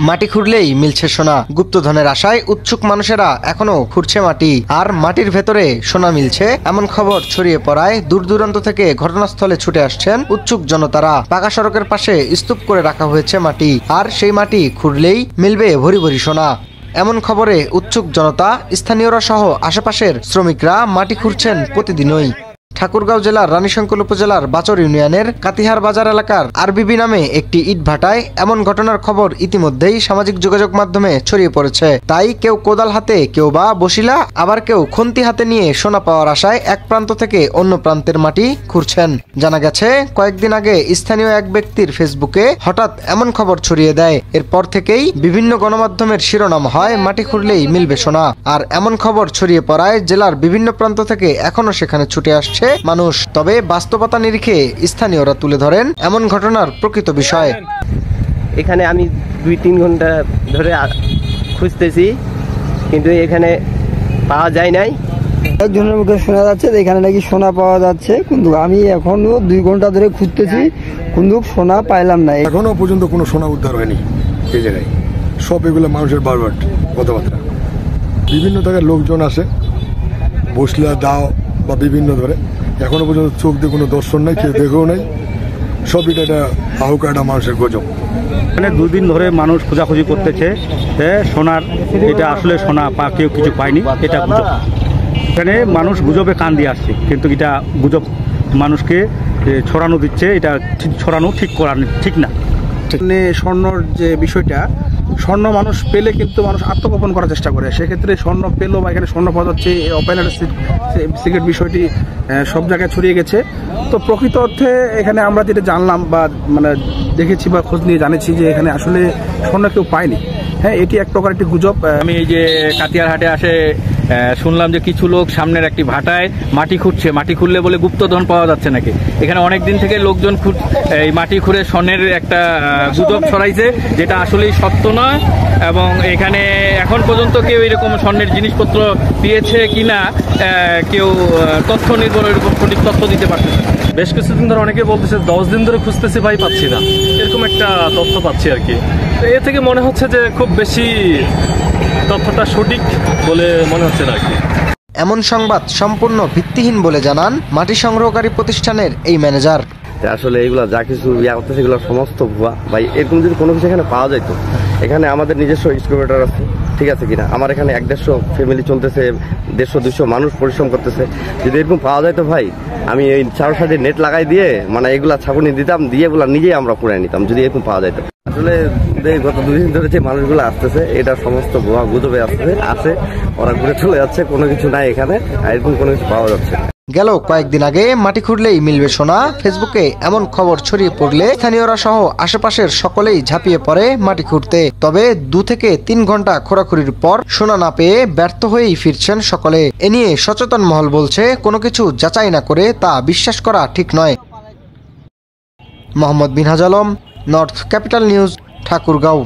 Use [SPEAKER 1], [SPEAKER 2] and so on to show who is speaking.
[SPEAKER 1] মাটি খুঁড়লেই মিলছে সোনা। গুপ্তধনের আশায় উৎসুক মানুষেরা এখনো খুঁড়ছে মাটি, আর মাটির ভেতরে সোনা মিলছে এমন খবর ছড়িয়ে পড়ায় দূর দূরান্ত থেকে ঘটনাস্থলে ছুটে আসছেন উৎসুক জনতারা। পাকা সড়কের পাশে স্তূপ করে রাখা হয়েছে মাটি, আর সেই মাটি খুঁড়লেই মিলবে ভরি ভরি সোনা। এমন খবরে উৎসুক জনতা, স্থানীয়রা সহ আশেপাশের শ্রমিকরা মাটি খুঁড়ছেন প্রতিদিনই। ঠাকুরগাঁও জেলার রানীশঙ্কল উপজেলার বাচর ইউনিয়নের কাতিহার বাজার এলাকার আরবিবি নামে একটি ইটভাটায় এমন ঘটনার খবর ইতিমধ্যেই সামাজিক যোগাযোগ মাধ্যমে ছড়িয়ে পড়েছে। তাই কেউ কোদাল হাতে, কেউ বা বসিলা, আবার কেউ খুন্তি হাতে নিয়ে সোনা পাওয়ার আশায় এক প্রান্ত থেকে অন্য প্রান্তের মাটি খুঁড়ছেন। জানা গেছে, কয়েকদিন আগে স্থানীয় এক ব্যক্তির ফেসবুকে হঠাৎ এমন খবর ছড়িয়ে দেয়। এরপর থেকেই বিভিন্ন গণমাধ্যমের শিরোনাম হয় মাটি খুঁড়লেই মিলবে সোনা। আর এমন খবর ছড়িয়ে পড়ায় জেলার বিভিন্ন প্রান্ত থেকে এখনো সেখানে ছুটে আসছে মানুষ। তবে বাস্তবতা নিরিখে স্থানীয়রা তুলে ধরেন এমন ঘটনার প্রকৃত বিষয়।
[SPEAKER 2] এখানে আমি 2-3 ঘন্টা ধরে খুঁজতেছি, কিন্তু এখানে পাওয়া যায় নাই।
[SPEAKER 3] একজনের মুখে শোনা যাচ্ছে এখানে নাকি সোনা পাওয়া যাচ্ছে, কিন্তু আমি এখনো 2 ঘন্টা ধরে খুঁজতেছি, কিন্তু সোনা পাইলাম না।
[SPEAKER 4] এখনো পর্যন্ত কোনো সোনা উদ্ধার হয়নি এই জায়গায়। সব এগুলো মানুষের বারবার কথাবার্তা। বিভিন্ন জায়গায় লোকজন আসে, বসলা দাও বা বিভিন্ন ধরে, এখনো পর্যন্ত চোখ দিয়ে কোনো দর্শন নাই, কেউ দেখেও নাই। সব এটা আহুকা একটা মানুষের গজব।
[SPEAKER 5] এখানে 2 দিন ধরে মানুষ খোঁজাখুঁজি করতেছে সোনার, এটা আসলে সোনা কেউ কিছু পায়নি, এটা গুজব। এখানে মানুষ গুজবে কান দিয়ে আসছে, কিন্তু এটা গুজব মানুষকে ছড়ানো দিচ্ছে। এটা ছড়ানো ঠিক না।
[SPEAKER 6] স্বর্ণর যে বিষয়টা, স্বর্ণ মানুষ পেলে কিন্তু মানুষ আত্মগোপন করার চেষ্টা করে। সেক্ষেত্রে স্বর্ণ পেলো বা এখানে স্বর্ণ পাওয়া যাচ্ছে, ওপেনার সিক্রেট বিষয়টি সব জায়গায় ছড়িয়ে গেছে। তো প্রকৃত অর্থে এখানে আমরা যেটা জানলাম বা মানে দেখেছি বা খোঁজ নিয়ে জানেছি যে এখানে আসলে স্বর্ণ কেউ পায়নি। হ্যাঁ, এটি এক প্রকার একটি গুজব।
[SPEAKER 7] আমি এই যে কাতিয়ার হাটে আসে শুনলাম যে কিছু লোক সামনের একটি ভাটায় মাটি খুঁড়ছে, মাটি খুঁড়লে বলে গুপ্তধন পাওয়া যাচ্ছে নাকি। এখানে অনেক দিন থেকে লোকজন এই মাটি খুঁড়ে স্বর্ণের একটা গুজব ছড়াইছে, যেটা আসলেই সত্য নয়। এবং এখানে এখন পর্যন্ত কেউ এরকম স্বর্ণের জিনিসপত্র পেয়েছে কিনা কেউ তথ্য নির্ভর এরকম সঠিক তথ্য দিতে পারছে না।
[SPEAKER 8] বেশ কিছুদিন ধরে অনেকে বলতেছে 10 দিন ধরে খুঁজতেছি ভাই, পাচ্ছি না, এরকম একটা তথ্য পাচ্ছি আর কি। এ থেকে মনে হচ্ছে যে খুব বেশি তথ্যটা সঠিক বলে মনে হচ্ছে না আর কি।
[SPEAKER 1] এমন সংবাদ সম্পূর্ণ ভিত্তিহীন বলে জানান মাটি সংগ্রহকারী প্রতিষ্ঠানের এই ম্যানেজার।
[SPEAKER 2] আসলে এগুলো যা কিছু করতেছে এগুলো সমস্ত ভুয়া ভাই। এরকম যদি কোনো কিছু এখানে পাওয়া যাইতো, এখানে আমাদের নিজস্ব এক্সকাভেটর আছে, ঠিক আছে কিনা, আমার এখানে 1-150 ফ্যামিলি চলতেছে, 150-200 মানুষ পরিশ্রম করতেছে। যদি এরকম পাওয়া যাইতো ভাই, আমি এই চারোসাইডে নেট লাগাই দিয়ে মানে এগুলা ছাপুনি দিতাম, দিয়ে এগুলা নিজেই আমরা পুড়ে নিতাম যদি এরকম পাওয়া যাইতো। আসলে গত 2 দিন ধরে যে মানুষগুলো আসতেছে, এটা সমস্ত ভুয়া গুজবে আসে, ওরা ঘুরে চলে যাচ্ছে, কোনো কিছু নাই এখানে, এরকম কোনো কিছু পাওয়া যাচ্ছে না।
[SPEAKER 1] গেল কয়েকদিন আগে মাটি খুঁড়লেই মিলবে সোনা ফেসবুকে এমন খবর ছড়িয়ে পড়লে স্থানীয়রা সহ আশেপাশের সকলেই ঝাঁপিয়ে পড়ে মাটি খুঁড়তে। তবে 2 থেকে 3 ঘন্টা খোঁড়াখুড়ির পর সোনা না পেয়ে ব্যর্থ হয়েই ফিরছেন সকলে। এ নিয়ে সচেতন মহল বলছে, কোনো কিছু যাচাই না করে তা বিশ্বাস করা ঠিক নয়। Mohammad Binhaj Alam, North Capital News, Thakurgaon.